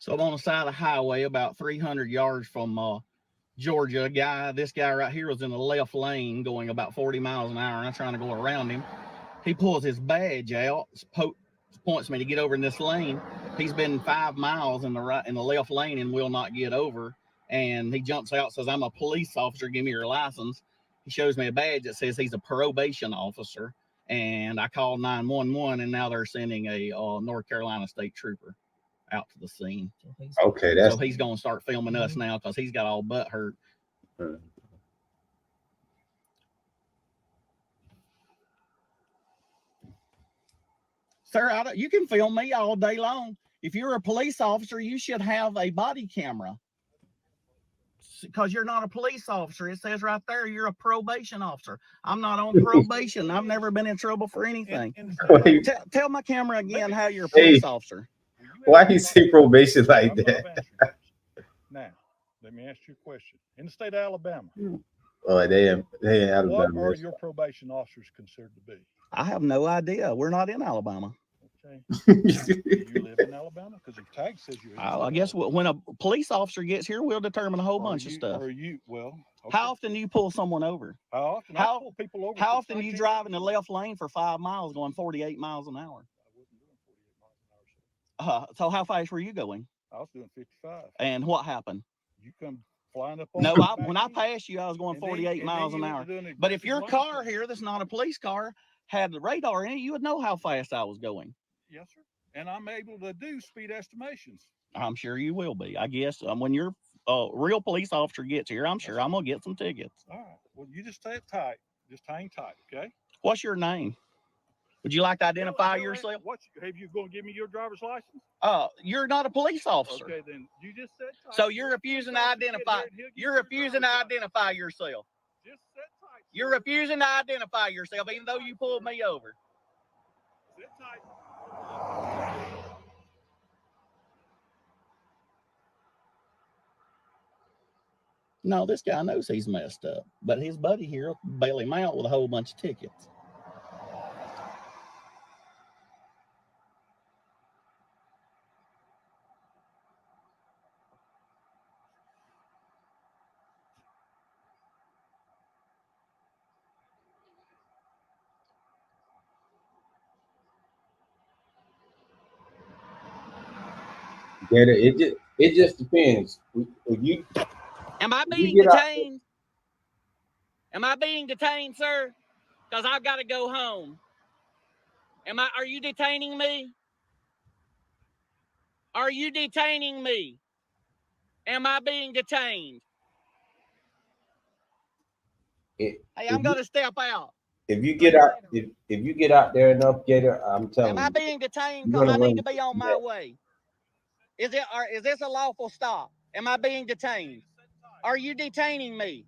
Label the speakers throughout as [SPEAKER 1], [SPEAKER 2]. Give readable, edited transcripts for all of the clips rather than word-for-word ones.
[SPEAKER 1] So I'm on the side of the highway about 300 yards from Georgia. This guy right here was in the left lane going about 40 miles an hour, and I'm trying to go around him. He pulls his badge out, points me to get over in this lane. He's been 5 miles in the left lane and will not get over. And he jumps out, says, "I'm a police officer. Give me your license." He shows me a badge that says he's a probation officer. And I called 911, and now they're sending a North Carolina state trooper out to the scene.
[SPEAKER 2] Okay,
[SPEAKER 1] so he's going to start filming us now because he's got all butt hurt. Sir, you can film me all day long. If you're a police officer, you should have a body camera. Because you're not a police officer. It says right there you're a probation officer. I'm not on probation. I've never been in trouble for anything. Tell my camera again how you're a police officer.
[SPEAKER 2] Why do you say probation like that?
[SPEAKER 3] Now, let me ask you a question. In the state of Alabama,
[SPEAKER 2] they in Alabama.
[SPEAKER 3] What are your probation officers considered to be?
[SPEAKER 1] I have no idea. We're not in Alabama.
[SPEAKER 3] Okay. You live in Alabama? Because your tag says you're in
[SPEAKER 1] I guess when a police officer gets here, we'll determine a whole bunch of stuff.
[SPEAKER 3] Okay.
[SPEAKER 1] How often do you pull someone over?
[SPEAKER 3] How often? I pull people over.
[SPEAKER 1] How often do you drive in the left lane for 5 miles going 48 miles an hour?
[SPEAKER 3] I wasn't doing 48 miles an hour.
[SPEAKER 1] So how fast were you going?
[SPEAKER 3] I was doing 55.
[SPEAKER 1] And what happened?
[SPEAKER 3] You come flying up on
[SPEAKER 1] No, when I passed you, I was going 48 miles an hour. But if your car here that's not a police car had the radar in it, you would know how fast I was going.
[SPEAKER 3] Yes, sir. And I'm able to do speed estimations.
[SPEAKER 1] I'm sure you will be. I guess when your real police officer gets here, I'm sure I'm going to get some tickets.
[SPEAKER 3] All right. Well, you just stay tight. Just hang tight, okay?
[SPEAKER 1] What's your name? Would you like to identify yourself?
[SPEAKER 3] Have you going to give me your driver's license?
[SPEAKER 1] You're not a police officer.
[SPEAKER 3] Okay, then you just said tight.
[SPEAKER 1] So you're refusing to identify. You're refusing to identify yourself.
[SPEAKER 3] Just sit tight.
[SPEAKER 1] You're refusing to identify yourself, even though you pulled me over.
[SPEAKER 3] Sit tight.
[SPEAKER 1] No, this guy knows he's messed up, but his buddy here will bail him out with a whole bunch of tickets.
[SPEAKER 2] It just depends.
[SPEAKER 1] Am I being detained? Am I being detained, sir? Because I've got to go home. Are you detaining me? Are you detaining me? Am I being detained? Hey, I'm going to step out.
[SPEAKER 2] If you get out, if you get out there enough, Gator, I'm telling you.
[SPEAKER 1] Am I being detained because I need to be on my way? Is this a lawful stop? Am I being detained? Are you detaining me?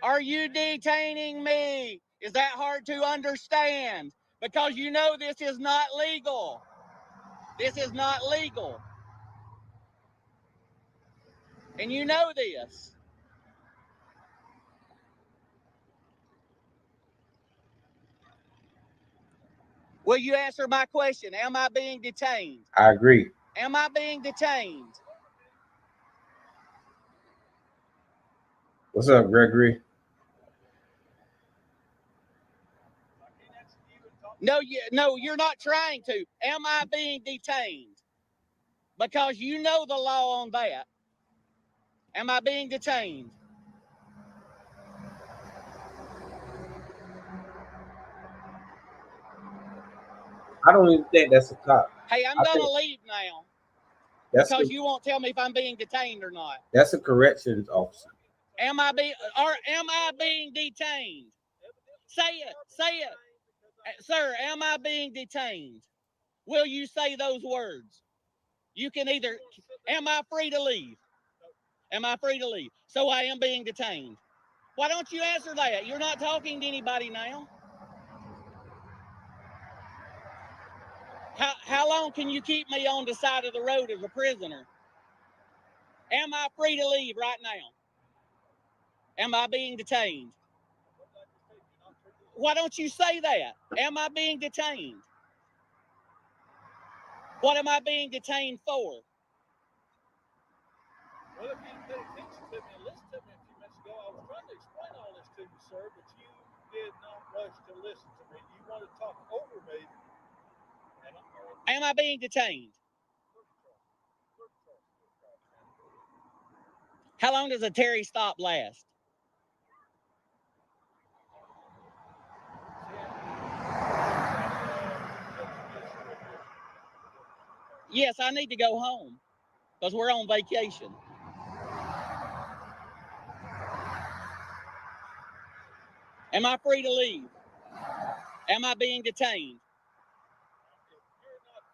[SPEAKER 1] Are you detaining me? Is that hard to understand? Because you know this is not legal. This is not legal. And you know this. Will you answer my question? Am I being detained?
[SPEAKER 2] I agree.
[SPEAKER 1] Am I being detained?
[SPEAKER 2] What's up, Gregory?
[SPEAKER 1] No, you're not trying to. Am I being detained? Because you know the law on that. Am I being detained?
[SPEAKER 2] I don't even think that's a cop.
[SPEAKER 1] Hey, I'm going to leave now. Because you won't tell me if I'm being detained or not.
[SPEAKER 2] That's a corrections officer.
[SPEAKER 1] Am I being detained? Say it. Sir, am I being detained? Will you say those words? You can either, am I free to leave? Am I free to leave? So I am being detained. Why don't you answer that? You're not talking to anybody now. How long can you keep me on the side of the road as a prisoner? Am I free to leave right now? Am I being detained? Why don't you say that? Am I being detained? What am I being detained for?
[SPEAKER 3] Well, if you paid attention to me and listened to me a few minutes ago, I was trying to explain all this to you, sir, but you did not wish to listen to me. You wanted to talk over me.
[SPEAKER 1] Am I being detained? How long does a Terry stop last? Yes, I need to go home because we're on vacation. Am I free to leave? Am I being detained?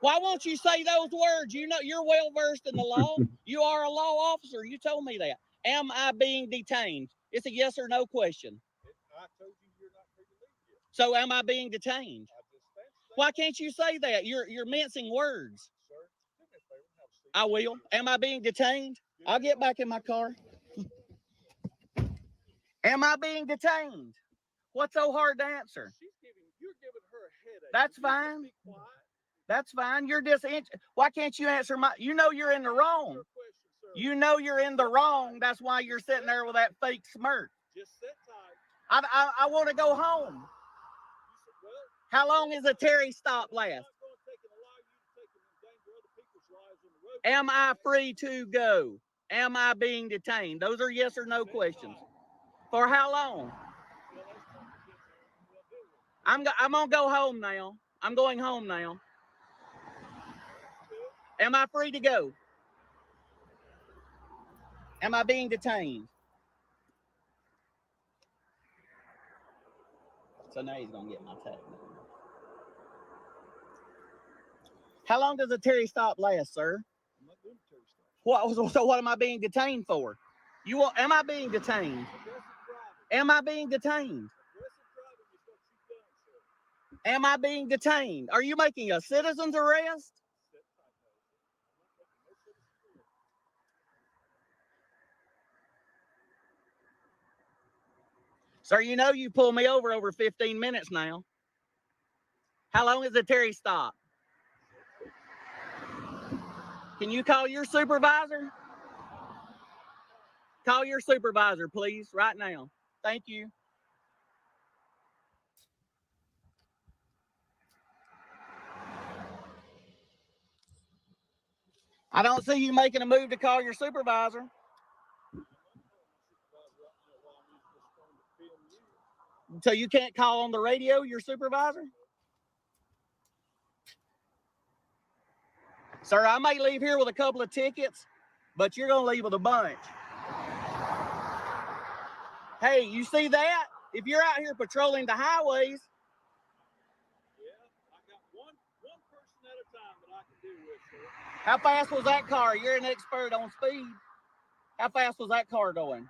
[SPEAKER 1] Why won't you say those words? You know, you're well versed in the law. You are a law officer. You told me that. Am I being detained? It's a yes or no question.
[SPEAKER 3] I told you you're not free to leave yet.
[SPEAKER 1] So am I being detained? Why can't you say that? You're mincing words.
[SPEAKER 3] Sir, do me a favor and have a seat.
[SPEAKER 1] I will. Am I being detained? I'll get back in my car. Am I being detained? What's so hard to answer?
[SPEAKER 3] You're giving her a headache.
[SPEAKER 1] That's fine. That's fine. You're just, why can't you answer my, you know you're in the wrong. You know you're in the wrong. That's why you're sitting there with that fake smirk.
[SPEAKER 3] Just sit tight.
[SPEAKER 1] I want to go home. How long is a Terry stop last? Am I free to go? Am I being detained? Those are yes or no questions. For how long? I'm gonna go home now. I'm going home now. Am I free to go? Am I being detained? So now he's gonna get my tag. How long does a Terry stop last, sir?
[SPEAKER 3] I'm not doing a Terry stop.
[SPEAKER 1] So what am I being detained for? Am I being detained? Am I being detained? Am I being detained? Are you making a citizen's arrest? Sir, you know you pulled me over 15 minutes now. How long is the Terry stop? Can you call your supervisor? Call your supervisor, please, right now. Thank you. I don't see you making a move to call your supervisor. So you can't call on the radio your supervisor? Sir, I may leave here with a couple of tickets, but you're going to leave with a bunch. Hey, you see that? If you're out here patrolling the highways.
[SPEAKER 3] Yeah, I got one person at a time that I can deal with, sir.
[SPEAKER 1] How fast was that car? You're an expert on speed. How fast was that car going?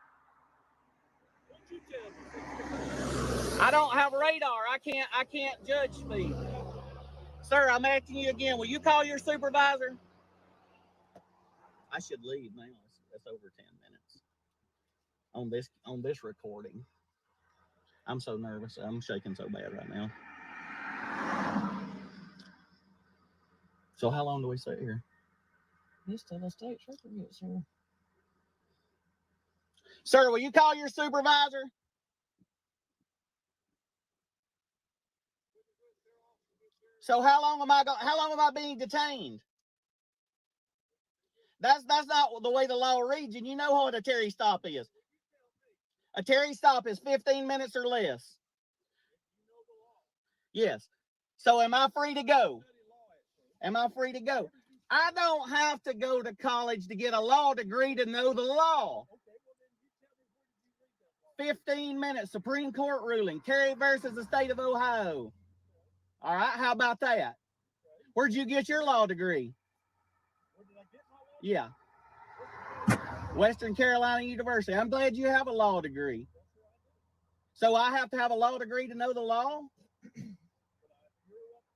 [SPEAKER 3] What you tell me?
[SPEAKER 1] I don't have radar. I can't judge speed. Sir, I'm asking you again. Will you call your supervisor? I should leave now. That's over 10 minutes on this recording. I'm so nervous. I'm shaking so bad right now. So how long do we sit here? This till the state trooper gets here. Sir, will you call your supervisor? So how long am I being detained? That's not the way the law reads, and you know what a Terry stop is. A Terry stop is 15 minutes or less. Yes. So am I free to go? Am I free to go? I don't have to go to college to get a law degree to know the law. 15 minutes, Supreme Court ruling, Terry versus the state of Ohio. All right, how about that? Where'd you get your law degree? Yeah. Western Carolina University. I'm glad you have a law degree. So I have to have a law degree to know the law?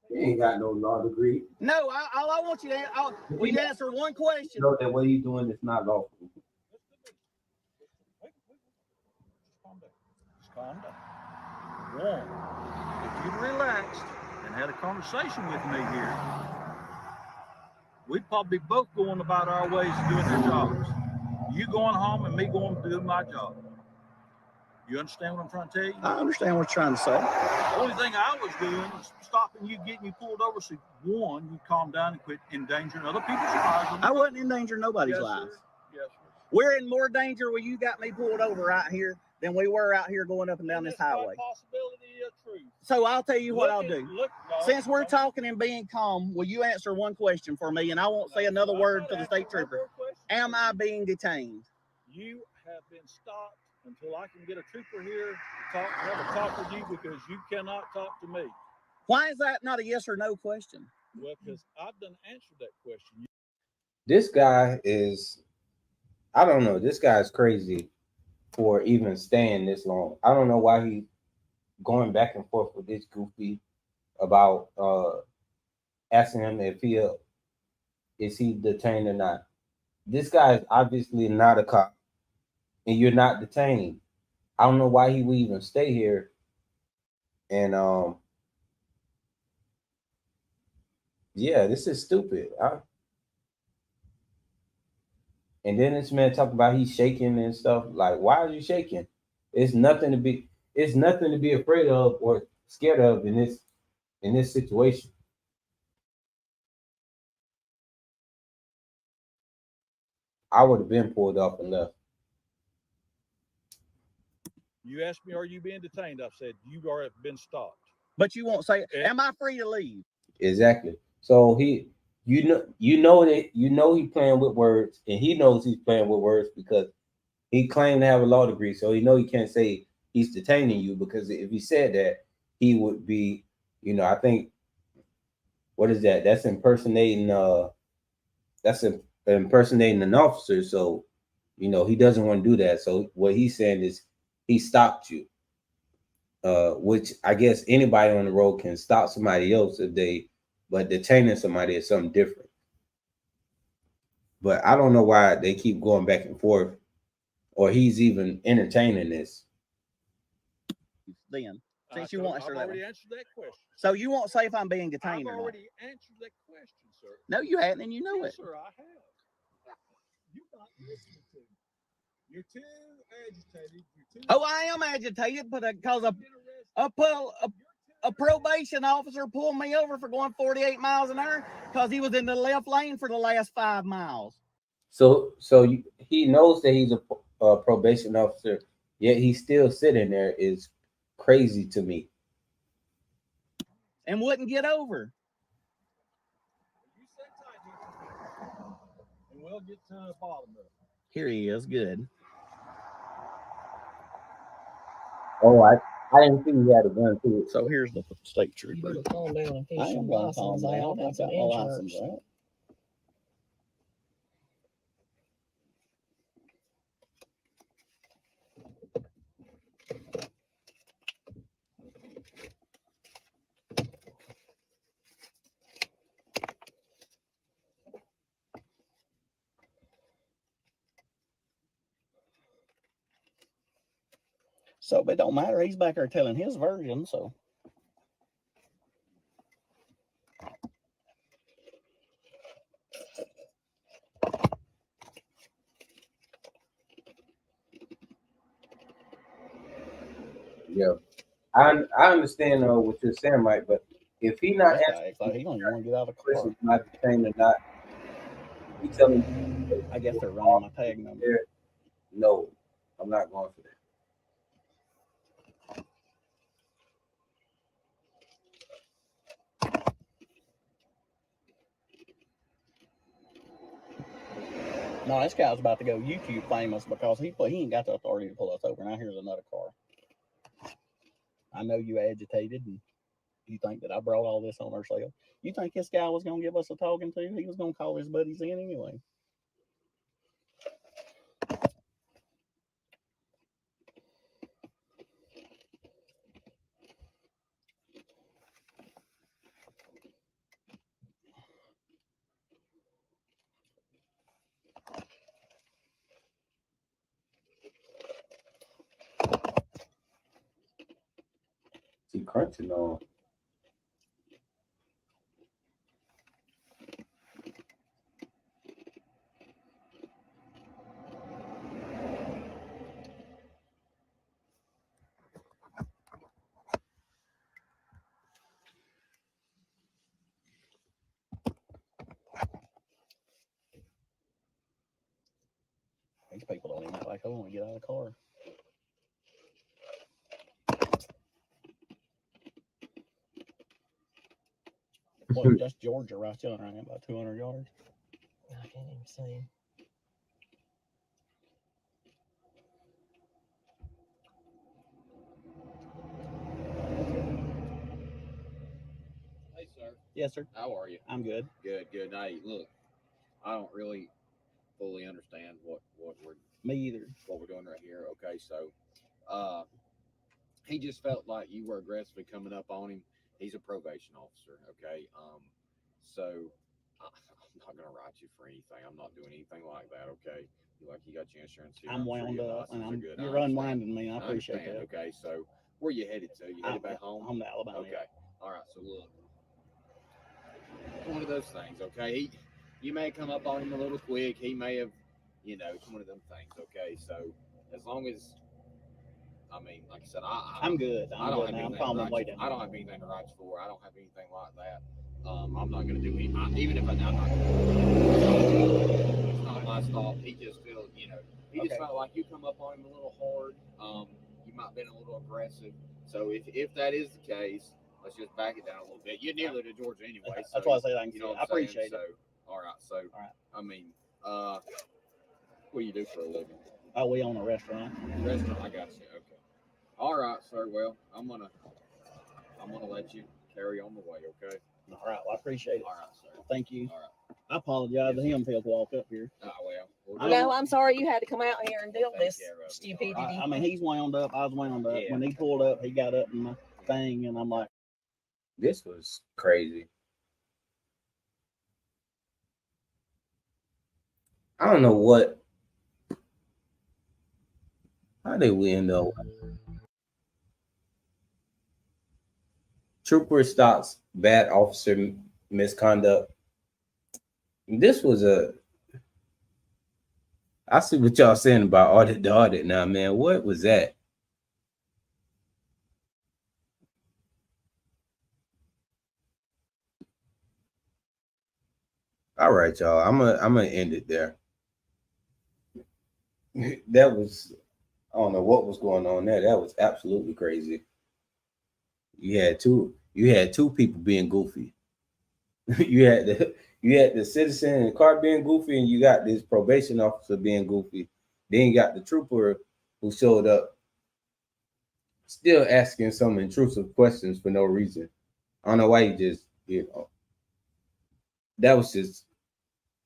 [SPEAKER 2] You ain't got no law degree.
[SPEAKER 1] No, all I want you to answer one question.
[SPEAKER 2] You know that what you're doing is not lawful.
[SPEAKER 3] Just calm down. One, if you'd relaxed and had a conversation with me here, we'd probably both going about our ways doing our jobs. You going home and me going to do my job. You understand what I'm trying to tell you?
[SPEAKER 1] I understand what you're trying to say.
[SPEAKER 3] The only thing I was doing was stopping you, getting you pulled over. So one, you calm down and quit endangering other people's lives.
[SPEAKER 1] I wasn't endangering nobody's
[SPEAKER 3] Yes,
[SPEAKER 1] lives.
[SPEAKER 3] sir. Yes, sir.
[SPEAKER 1] We're in more danger when you got me pulled over right here than we were out here going up and down this highway.
[SPEAKER 3] Possibility of truth.
[SPEAKER 1] So I'll tell you what I'll do.
[SPEAKER 3] No,
[SPEAKER 1] Since we're talking and being calm, will you answer one question for me? And I won't say another word to the state trooper. Am I being detained?
[SPEAKER 3] You have been stopped until I can get a trooper here to have a talk with you, because you cannot talk to me.
[SPEAKER 1] Why is that not a yes or no question?
[SPEAKER 3] Well, because I've done answered that question.
[SPEAKER 2] This guy is, I don't know, this guy's crazy for even staying this long. I don't know why he's going back and forth with this goofy about asking him if is he detained or not. This guy is obviously not a cop, and you're not detained. I don't know why he would even stay here. And yeah, this is stupid. And then this man talking about he's shaking and stuff. Like, why are you shaking? It's nothing to be afraid of or scared of in this situation. I would have been pulled off and left.
[SPEAKER 3] You asked me, are you being detained? I've said, you are been stopped.
[SPEAKER 1] But you won't say, am I free to leave?
[SPEAKER 2] Exactly. So you know he playing with words, and he knows he's playing with words because he claimed to have a law degree. So he can't say he's detaining you, because if he said that, he would be, I think, what is that? That's impersonating impersonating an officer. So, he doesn't want to do that. So what he's saying is he stopped you. Which I guess anybody on the road can stop somebody else but detaining somebody is something different. But I don't know why they keep going back and forth, or he's even entertaining this.
[SPEAKER 1] Then, since you won't answer that,
[SPEAKER 3] I've already answered that question.
[SPEAKER 1] So you won't say if I'm being detained or not.
[SPEAKER 3] I've already answered that question, sir.
[SPEAKER 1] No, you hadn't, and you know
[SPEAKER 3] yes,
[SPEAKER 1] it.
[SPEAKER 3] Sir, I have. You're not listening to me. You're too agitated.
[SPEAKER 1] I am agitated, but because a probation officer pulled me over for going 48 miles an hour because he was in the left lane for the last 5 miles.
[SPEAKER 2] So he knows that he's a probation officer, yet he's still sitting there is crazy to me.
[SPEAKER 1] And wouldn't get over.
[SPEAKER 3] You sit tight, and we'll get to the bottom of it.
[SPEAKER 1] Here he is. Good.
[SPEAKER 2] Oh, I didn't think he had a gun too.
[SPEAKER 1] So here's the state trooper.
[SPEAKER 4] You better calm down and
[SPEAKER 1] I
[SPEAKER 4] fish
[SPEAKER 1] am
[SPEAKER 4] some
[SPEAKER 1] going to calm
[SPEAKER 4] license
[SPEAKER 1] down.
[SPEAKER 4] out and
[SPEAKER 1] I've
[SPEAKER 4] some
[SPEAKER 1] got my license
[SPEAKER 4] insurance.
[SPEAKER 1] out. So, but it don't matter. He's back there telling his version, so.
[SPEAKER 2] Yeah, I understand what you're saying, Mike. But if he not
[SPEAKER 1] Like he don't even want to get out of the car.
[SPEAKER 2] person not detained or not, he telling me.
[SPEAKER 1] I guess they're running my tag number.
[SPEAKER 2] No, I'm not going for that.
[SPEAKER 1] No, this guy's about to go YouTube famous because he ain't got the authority to pull us over. Now here's another car. I know you agitated and you think that I brought all this on ourselves. You think this guy was going to give us a talking to? He was going to call his buddies in anyway.
[SPEAKER 2] He crunching on.
[SPEAKER 1] These people don't even act like I want to get out of the car. Well, that's Georgia right there, right? About 200 yards.
[SPEAKER 4] I can't even see.
[SPEAKER 5] Hey, sir.
[SPEAKER 1] Yes, sir.
[SPEAKER 5] How are you?
[SPEAKER 1] I'm good.
[SPEAKER 5] Good, good. Hey, look, I don't really fully understand what we're
[SPEAKER 1] Me either.
[SPEAKER 5] doing right here. Okay, so he just felt like you were aggressively coming up on him. He's a probation officer. Okay, so I'm not gonna write you for anything. I'm not doing anything like that. Okay, you got your insurance here.
[SPEAKER 1] I'm
[SPEAKER 5] sure
[SPEAKER 1] wound
[SPEAKER 5] your
[SPEAKER 1] up, and
[SPEAKER 5] licenses are good.
[SPEAKER 1] you're
[SPEAKER 5] I understand.
[SPEAKER 1] unwinding me. I appreciate that.
[SPEAKER 5] Okay, so where you headed to? You headed back home?
[SPEAKER 1] Home to Alabama.
[SPEAKER 5] Okay. All right. So look, one of those things. Okay, you may come up on him a little quick. He may have, it's one of them things. Okay, so as long as, I mean, like I said,
[SPEAKER 1] I'm good.
[SPEAKER 5] I don't have
[SPEAKER 1] now. I'm
[SPEAKER 5] anything
[SPEAKER 1] calm
[SPEAKER 5] to
[SPEAKER 1] my way
[SPEAKER 5] write you.
[SPEAKER 1] down.
[SPEAKER 5] I don't have anything to write you for. I don't have anything like that. I'm not going to do anything. Even if I'm not going to. It's not my fault. He just feels, he just felt like you come up on him a little hard. You might have been a little aggressive. So if that is the case, let's just back it down a little bit. You're nearly to Georgia anyway.
[SPEAKER 1] That's why I say I can
[SPEAKER 5] You know what
[SPEAKER 1] I
[SPEAKER 5] I'm saying?
[SPEAKER 1] appreciate it.
[SPEAKER 5] So, all right. I mean, what do you do for a living?
[SPEAKER 1] Oh, we own a restaurant.
[SPEAKER 5] Restaurant. I got you. Okay. All right, sir. Well, I'm gonna let you carry on the way. Okay.
[SPEAKER 1] All right. Well, I appreciate it.
[SPEAKER 5] All right, sir.
[SPEAKER 1] Thank you.
[SPEAKER 5] All right.
[SPEAKER 1] I apologize to him for walk up here.
[SPEAKER 5] Well.
[SPEAKER 4] No, I'm sorry you had to come out here and deal with this
[SPEAKER 5] Take care of it.
[SPEAKER 4] stupidity.
[SPEAKER 1] I mean, he's wound up. I was wound up.
[SPEAKER 5] Yeah.
[SPEAKER 1] When he pulled up, he got up in my thing, and I'm like,
[SPEAKER 2] This was crazy. I don't know what. How did we end up? Trooper stops bad officer misconduct. This was I see what y'all saying about the audit now, man. What was that? All right, y'all. I'm gonna end it there. That was, I don't know what was going on there. That was absolutely crazy. You had two people being goofy. you had the citizen in the car being goofy, and you got this probation officer being goofy. Then you got the trooper who showed up still asking some intrusive questions for no reason. I don't know why you just, that was just,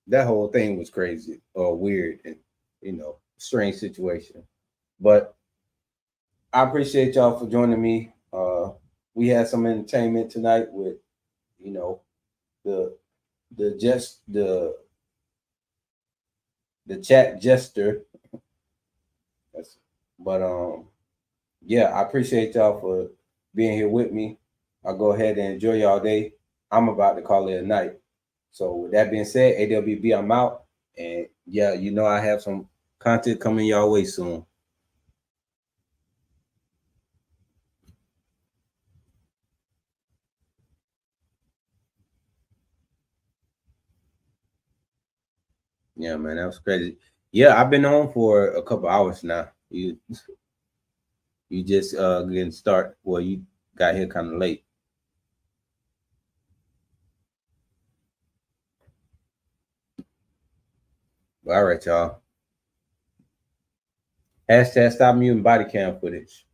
[SPEAKER 2] that whole thing was crazy or weird and, strange situation. But I appreciate y'all for joining me. We had some entertainment tonight with, the chat jester. Yeah, I appreciate y'all for being here with me. I'll go ahead and enjoy y'all day. I'm about to call it a night. So with that being said, AWB, I'm out. And yeah, I have some content coming y'all way soon. Yeah, man, that was crazy. Yeah, I've been on for a couple hours now. You just getting started. Well, you got here kind of late. All right, y'all. Hashtag stop muting body cam footage.